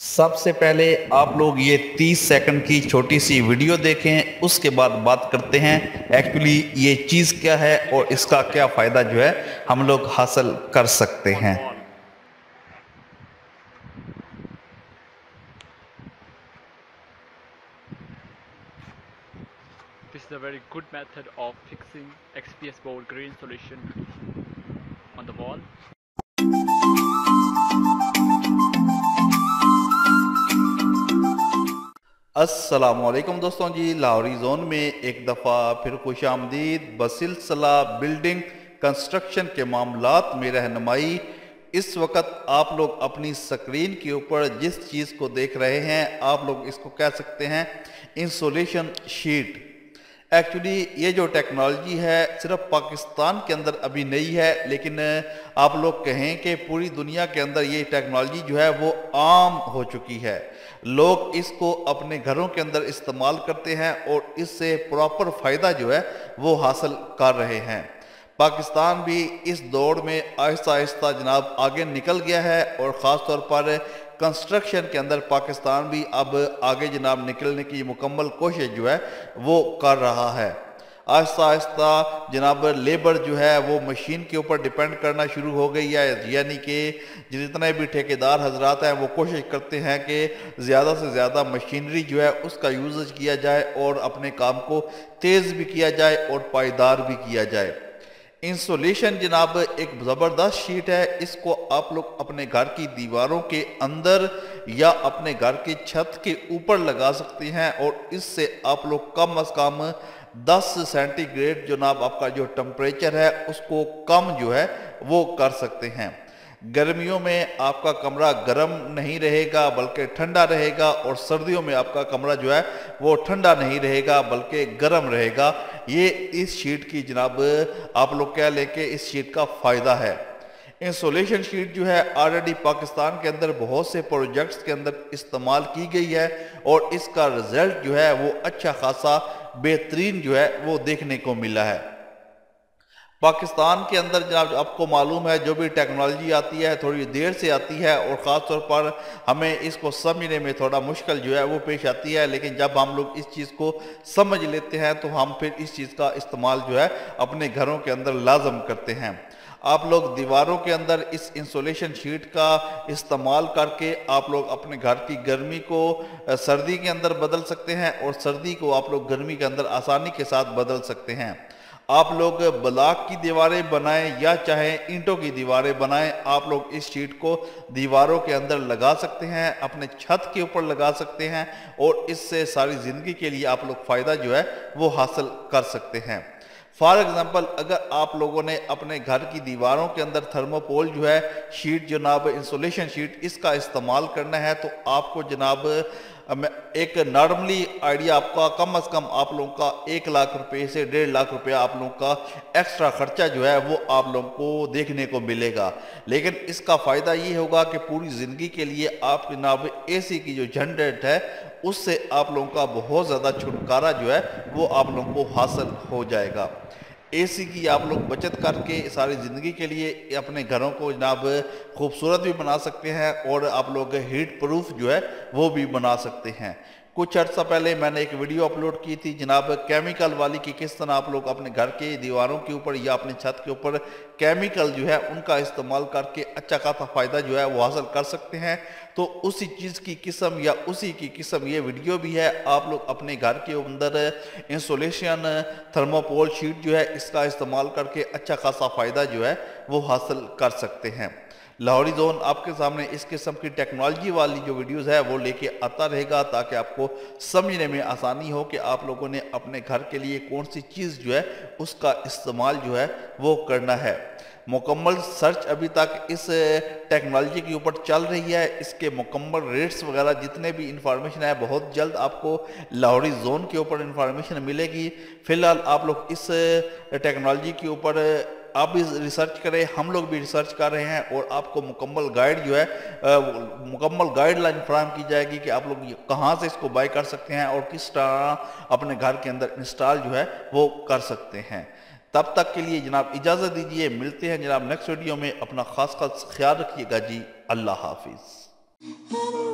सबसे पहले आप लोग ये 30 सेकंड की छोटी सी वीडियो देखें, उसके बाद बात करते हैं एक्चुअली ये चीज़ क्या है और इसका क्या फ़ायदा जो है हम लोग हासिल कर सकते हैं। This is a very good method of fixing XPS board green solution on the wall. अस्सलामुअलैकुम दोस्तों जी, लाहौरी जोन में एक दफ़ा फिर खुश आमदीद। बसिलसिला बिल्डिंग कंस्ट्रक्शन के मामलात में रहनुमाई। इस वक्त आप लोग अपनी स्क्रीन के ऊपर जिस चीज़ को देख रहे हैं, आप लोग इसको कह सकते हैं इंसुलेशन शीट। एक्चुअली ये जो टेक्नोलॉजी है सिर्फ पाकिस्तान के अंदर अभी नई है, लेकिन आप लोग कहें कि पूरी दुनिया के अंदर ये टेक्नोलॉजी जो है वो आम हो चुकी है। लोग इसको अपने घरों के अंदर इस्तेमाल करते हैं और इससे प्रॉपर फ़ायदा जो है वो हासिल कर रहे हैं। पाकिस्तान भी इस दौड़ में आहिस्ता आहिस्ता जनाब आगे निकल गया है और ख़ास तौर पर कंस्ट्रक्शन के अंदर पाकिस्तान भी अब आगे जनाब निकलने की मुकम्मल कोशिश जो है वो कर रहा है। आहिस्ता आहिस्ता जनाब लेबर जो है वो मशीन के ऊपर डिपेंड करना शुरू हो गई है, यानी कि जितने भी ठेकेदार हजरात हैं वो कोशिश करते हैं कि ज़्यादा से ज़्यादा मशीनरी जो है उसका यूज़ किया जाए और अपने काम को तेज़ भी किया जाए और पायदार भी किया जाए। इंसुलेशन जनाब एक ज़बरदस्त शीट है। इसको आप लोग अपने घर की दीवारों के अंदर या अपने घर की छत के ऊपर लगा सकते हैं और इससे आप लोग कम अज़ कम 10 सेंटीग्रेड जनाब आपका जो टेम्परेचर है उसको कम जो है वो कर सकते हैं। गर्मियों में आपका कमरा गर्म नहीं रहेगा बल्कि ठंडा रहेगा, और सर्दियों में आपका कमरा जो है वो ठंडा नहीं रहेगा बल्कि गर्म रहेगा। ये इस शीट की जनाब आप लोग कह लें कि इस शीट का फ़ायदा है। इंसुलेशन शीट जो है ऑलरेडी पाकिस्तान के अंदर बहुत से प्रोजेक्ट्स के अंदर इस्तेमाल की गई है और इसका रिज़ल्ट जो है वो अच्छा खासा बेहतरीन जो है वो देखने को मिला है। पाकिस्तान के अंदर जनाब आपको मालूम है जो भी टेक्नोलॉजी आती है थोड़ी देर से आती है और ख़ास तौर पर हमें इसको समझने में थोड़ा मुश्किल जो है वो पेश आती है, लेकिन जब हम लोग इस चीज़ को समझ लेते हैं तो हम फिर इस चीज़ का इस्तेमाल जो है अपने घरों के अंदर लाजम करते हैं। आप लोग दीवारों के अंदर इस इंसुलेशन शीट का इस्तेमाल करके आप लोग अपने घर की गर्मी को सर्दी के अंदर बदल सकते हैं और सर्दी को आप लोग गर्मी के अंदर आसानी के साथ बदल सकते हैं। आप लोग ब्लॉक की दीवारें बनाएं या चाहे ईंटों की दीवारें बनाएं, आप लोग इस शीट को दीवारों के अंदर लगा सकते हैं, अपने छत के ऊपर लगा सकते हैं और इससे सारी ज़िंदगी के लिए आप लोग फ़ायदा जो है वो हासिल कर सकते हैं। फॉर एग्ज़ाम्पल, अगर आप लोगों ने अपने घर की दीवारों के अंदर थर्मोपोल जो है शीट जनाब इंसुलेशन शीट इसका इस्तेमाल करना है तो आपको जनाब एक नॉर्मली आइडिया आपका कम अज़ कम आप लोगों का 1 लाख रुपए से 1.5 लाख रुपया आप लोगों का एक्स्ट्रा खर्चा जो है वो आप लोगों को देखने को मिलेगा। लेकिन इसका फ़ायदा ये होगा कि पूरी ज़िंदगी के लिए आप जनाब एसी की जो झंझट है उससे आप लोगों का बहुत ज़्यादा छुटकारा जो है वो आप लोगों को हासिल हो जाएगा। एसी की आप लोग बचत करके सारी ज़िंदगी के लिए अपने घरों को जनाब खूबसूरत भी बना सकते हैं और आप लोग हीट प्रूफ जो है वो भी बना सकते हैं। कुछ अर्सा पहले मैंने एक वीडियो अपलोड की थी जनाब केमिकल वाली की, किस तरह आप लोग अपने घर के दीवारों के ऊपर या अपने छत के ऊपर केमिकल जो है उनका इस्तेमाल करके अच्छा खासा फ़ायदा जो है वो हासिल कर सकते हैं। तो उसी चीज़ की किस्म या उसी की किस्म ये वीडियो भी है। आप लोग अपने घर के अंदर इंसुलेशन थर्मोपोल शीट जो है इसका इस्तेमाल करके अच्छा खासा फ़ायदा जो है वो हासिल कर सकते हैं। लाहौरी जोन आपके सामने इस किस्म की टेक्नोलॉजी वाली जो वीडियोस है वो लेके आता रहेगा ताकि आपको समझने में आसानी हो कि आप लोगों ने अपने घर के लिए कौन सी चीज़ जो है उसका इस्तेमाल जो है वो करना है। मुकम्मल सर्च अभी तक इस टेक्नोलॉजी के ऊपर चल रही है। इसके मुकम्मल रेट्स वगैरह जितने भी इंफॉर्मेशन है बहुत जल्द आपको लाहौरी जोन के ऊपर इंफॉर्मेशन मिलेगी। फ़िलहाल आप लोग इस टेक्नोलॉजी के ऊपर आप भी रिसर्च करें, हम लोग भी रिसर्च कर रहे हैं और आपको मुकम्मल गाइड जो है मुकम्मल गाइडलाइन फराहम की जाएगी कि आप लोग कहाँ से इसको बाय कर सकते हैं और किस तरह अपने घर के अंदर इंस्टॉल जो है वो कर सकते हैं। तब तक के लिए जनाब इजाज़त दीजिए, मिलते हैं जनाब नेक्स्ट वीडियो में। अपना खास ख्याल रखिएगा जी। अल्लाह हाफिज़।